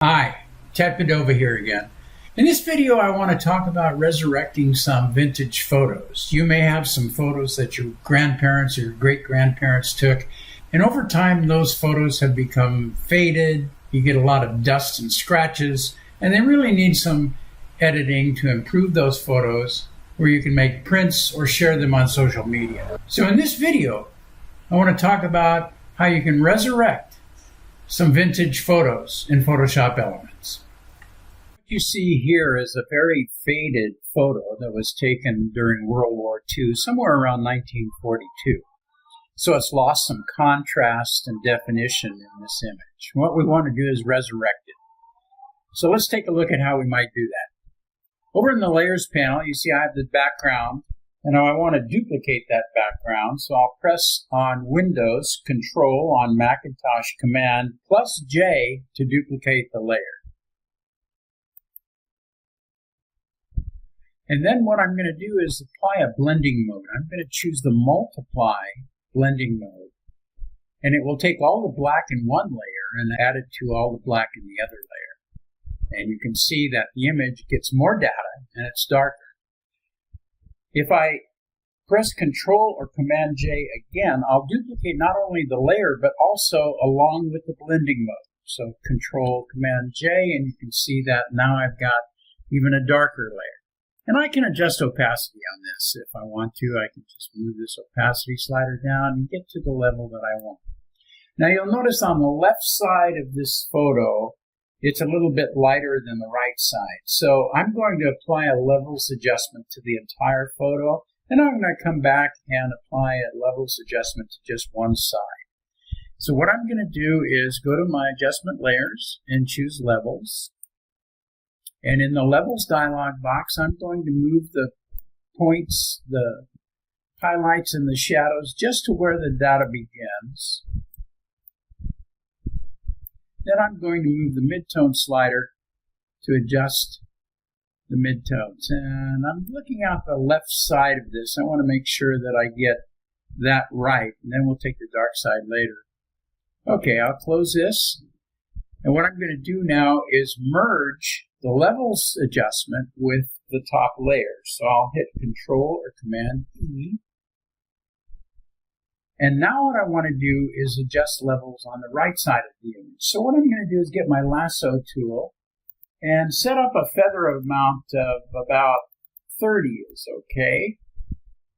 Hi, Ted Padova here again. In this video, I want to talk about resurrecting some vintage photos. You may have some photos that your grandparents or your great-grandparents took, and over time, those photos have become faded. You get a lot of dust and scratches, and they really need some editing to improve those photos where you can make prints or share them on social media. So in this video, I want to talk about how you can resurrect some vintage photos in Photoshop Elements. What you see here is a very faded photo that was taken during World War II, somewhere around 1942. So it's lost some contrast and definition in this image. What we want to do is resurrect it. So let's take a look at how we might do that. Over in the Layers panel, you see I have the background, and now I want to duplicate that background, so I'll press on Windows, Control on Macintosh, Command, plus J to duplicate the layer. And then what I'm going to do is apply a blending mode. I'm going to choose the Multiply blending mode, and it will take all the black in one layer and add it to all the black in the other layer. And you can see that the image gets more data and it's darker. If I press Control or Command J again, I'll duplicate not only the layer, but also along with the blending mode. So Control, Command J, and you can see that now I've got even a darker layer. And I can adjust opacity on this. If I want to, I can just move this opacity slider down and get to the level that I want. Now you'll notice on the left side of this photo, it's a little bit lighter than the right side. So I'm going to apply a levels adjustment to the entire photo, and I'm going to come back and apply a levels adjustment to just one side. So what I'm going to do is go to my adjustment layers and choose levels. And in the levels dialog box, I'm going to move the points, the highlights and the shadows just to where the data begins. Then I'm going to move the midtone slider to adjust the midtones. And I'm looking out the left side of this. I want to make sure that I get that right, and then we'll take the dark side later. Okay, I'll close this. And what I'm going to do now is merge the levels adjustment with the top layer. So I'll hit Control or Command E. And now what I want to do is adjust levels on the right side of the image. So what I'm going to do is get my lasso tool and set up a feather amount of about 30 is okay.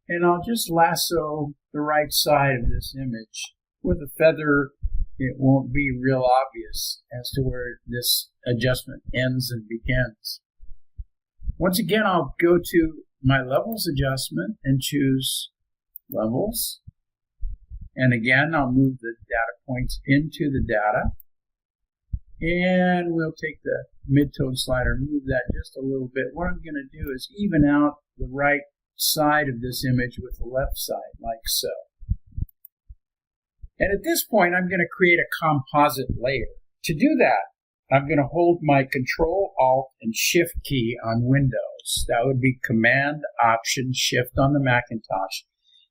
And I'll just lasso the right side of this image. With a feather, it won't be real obvious as to where this adjustment ends and begins. Once again, I'll go to my levels adjustment and choose levels. And again, I'll move the data points into the data. And we'll take the midtone slider, move that just a little bit. What I'm going to do is even out the right side of this image with the left side, like so. And at this point, I'm going to create a composite layer. To do that, I'm going to hold my Control, Alt, and Shift key on Windows. That would be Command, Option, Shift on the Macintosh,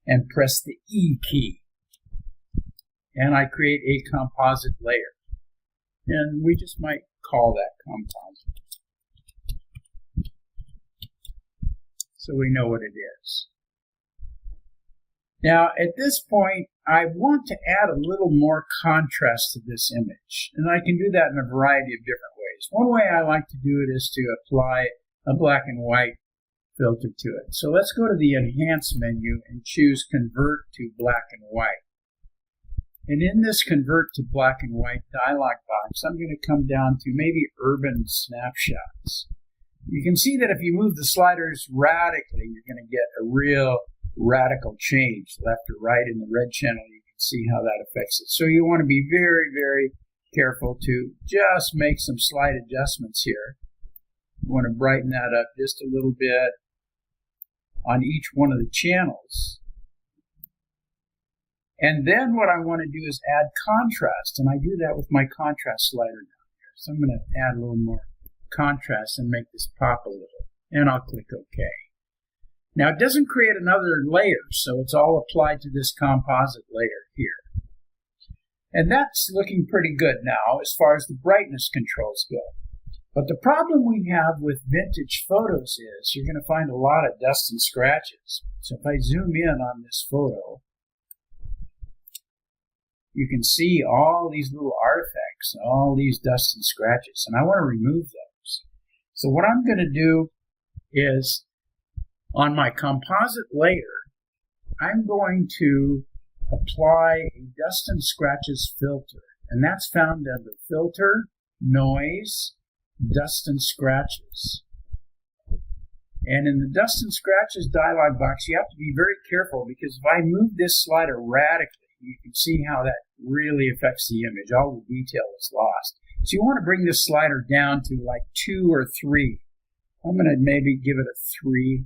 and press the E key. And I create a composite layer. And we just might call that composite, so we know what it is. Now, at this point, I want to add a little more contrast to this image. And I can do that in a variety of different ways. One way I like to do it is to apply a black and white filter to it. So let's go to the Enhance menu and choose Convert to Black and White. And in this Convert to Black and White dialog box, I'm going to come down to maybe Urban Snapshots. You can see that if you move the sliders radically, you're going to get a real radical change, left or right in the red channel. You can see how that affects it. So you want to be very, very careful to just make some slight adjustments here. You want to brighten that up just a little bit on each one of the channels. And then what I want to do is add contrast, and I do that with my contrast slider down here. So I'm going to add a little more contrast and make this pop a little, and I'll click OK. Now it doesn't create another layer, so it's all applied to this composite layer here. And that's looking pretty good now as far as the brightness controls go. But the problem we have with vintage photos is you're going to find a lot of dust and scratches. So if I zoom in on this photo, you can see all these little artifacts, all these dust and scratches, and I want to remove those. So what I'm going to do is, on my composite layer, I'm going to apply a dust and scratches filter, and that's found under Filter, Noise, Dust and Scratches. And in the Dust and Scratches dialog box, you have to be very careful, because if I move this slider radically, you can see how that really affects the image. All the detail is lost. So you want to bring this slider down to like 2 or 3. I'm going to maybe give it a 3.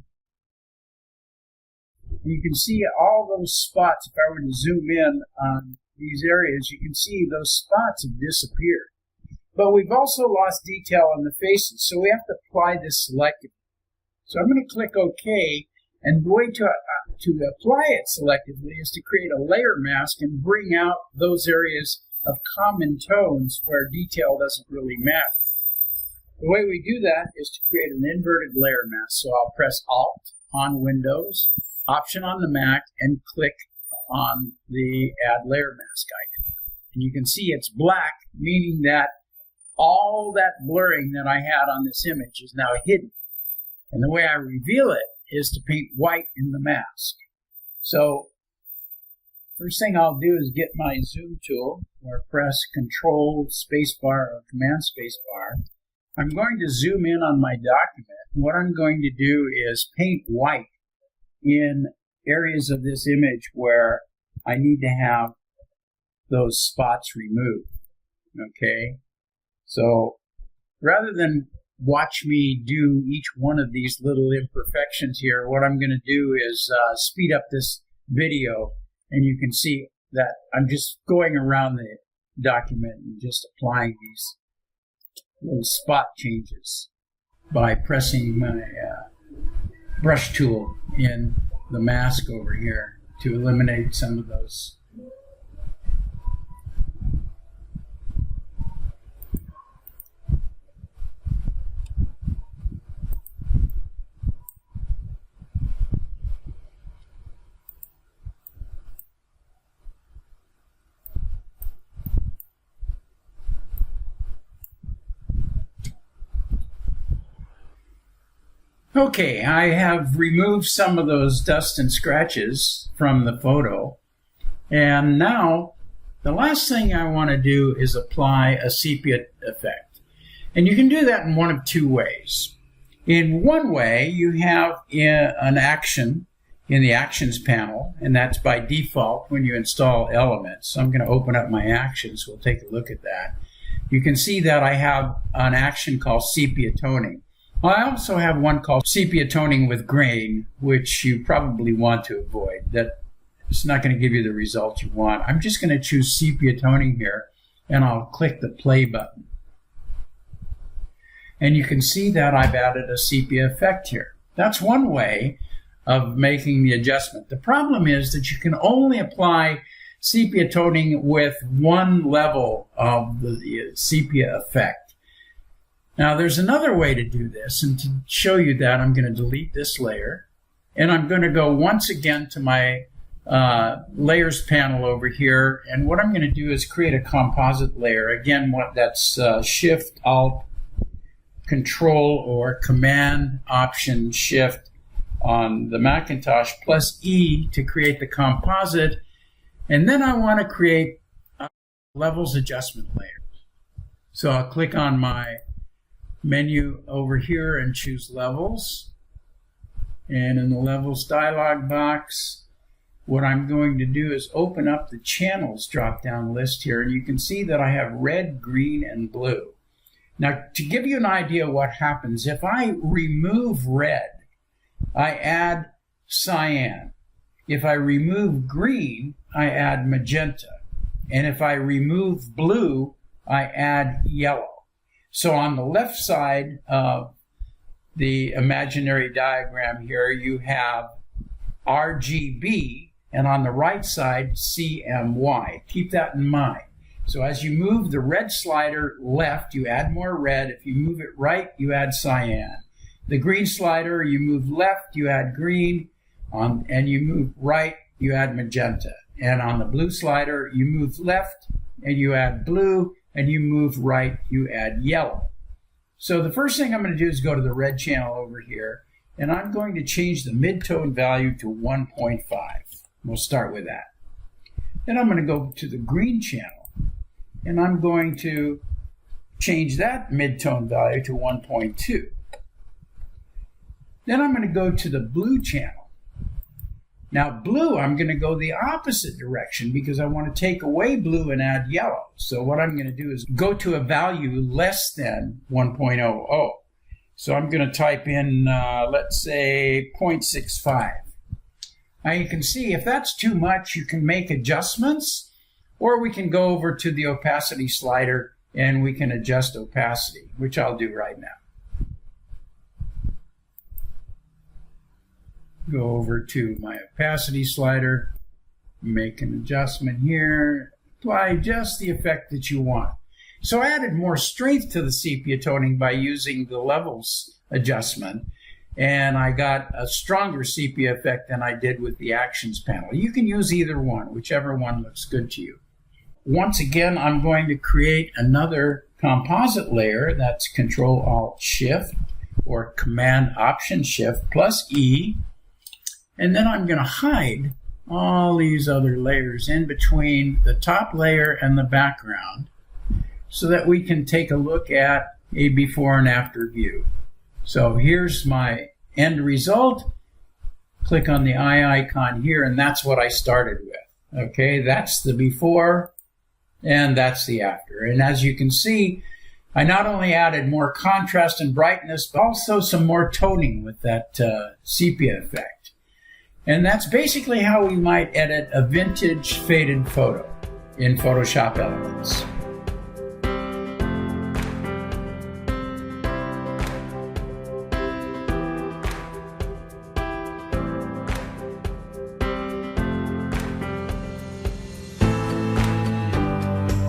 You can see all those spots. If I were to zoom in on these areas, you can see those spots have disappeared. But we've also lost detail on the faces, so we have to apply this selectively. So I'm going to click OK, and the way to apply it selectively is to create a layer mask and bring out those areas of common tones where detail doesn't really matter. The way we do that is to create an inverted layer mask. So I'll press Alt on Windows, Option on the Mac, and click on the Add Layer Mask icon. And you can see it's black, meaning that all that blurring that I had on this image is now hidden. And the way I reveal it is to paint white in the mask. So first thing I'll do is get my zoom tool, or press Control Spacebar or Command Spacebar. I'm going to zoom in on my document. What I'm going to do is paint white in areas of this image where I need to have those spots removed. Okay? So rather than watch me do each one of these little imperfections here, what I'm going to do is speed up this video, and you can see that I'm just going around the document and just applying these little spot changes by pressing my brush tool in the mask over here to eliminate some of those. Okay, I have removed some of those dust and scratches from the photo, and now the last thing I want to do is apply a sepia effect. And you can do that in one of two ways. In one way, you have an action in the Actions panel, and that's by default when you install Elements. So I'm going to open up my actions. We'll take a look at that. You can see that I have an action called Sepia Toning. I also have one called Sepia Toning with Grain, which you probably want to avoid. That it's not going to give you the result you want. I'm just going to choose Sepia Toning here, and I'll click the play button. And you can see that I've added a sepia effect here. That's one way of making the adjustment. The problem is that you can only apply sepia toning with one level of the sepia effect. Now there's another way to do this, and to show you that, I'm going to delete this layer, and I'm going to go once again to my layers panel over here, and what I'm going to do is create a composite layer. Again, that's Shift Alt Control or Command Option Shift on the Macintosh plus E to create the composite, and then I want to create a levels adjustment layer. So I'll click on my menu over here and choose Levels, and in the Levels dialog box, what I'm going to do is open up the Channels drop-down list here, and you can see that I have red, green, and blue. Now, to give you an idea what happens, if I remove red, I add cyan. If I remove green, I add magenta. And if I remove blue, I add yellow. So on the left side of the imaginary diagram here, you have RGB, and on the right side, CMY. Keep that in mind. So as you move the red slider left, you add more red. If you move it right, you add cyan. The green slider, you move left, you add green, and you move right, you add magenta. And on the blue slider, you move left and you add blue, and you move right, you add yellow. So the first thing I'm going to do is go to the red channel over here, and I'm going to change the mid-tone value to 1.5. We'll start with that. Then I'm going to go to the green channel, and I'm going to change that mid-tone value to 1.2. Then I'm going to go to the blue channel. Now blue, I'm going to go the opposite direction because I want to take away blue and add yellow. So what I'm going to do is go to a value less than 1.00. So I'm going to type in, let's say, 0.65. Now you can see if that's too much, you can make adjustments, or we can go over to the opacity slider and we can adjust opacity, which I'll do right now. Go over to my opacity slider, make an adjustment here, apply just the effect that you want. So I added more strength to the sepia toning by using the levels adjustment, and I got a stronger sepia effect than I did with the actions panel. You can use either one, whichever one looks good to you. Once again, I'm going to create another composite layer. That's Control-Alt-Shift or Command-Option-Shift plus E. And then I'm going to hide all these other layers in between the top layer and the background so that we can take a look at a before and after view. So here's my end result. Click on the eye icon here, and that's what I started with. Okay, that's the before and that's the after. And as you can see, I not only added more contrast and brightness, but also some more toning with that sepia effect. And that's basically how we might edit a vintage faded photo in Photoshop Elements.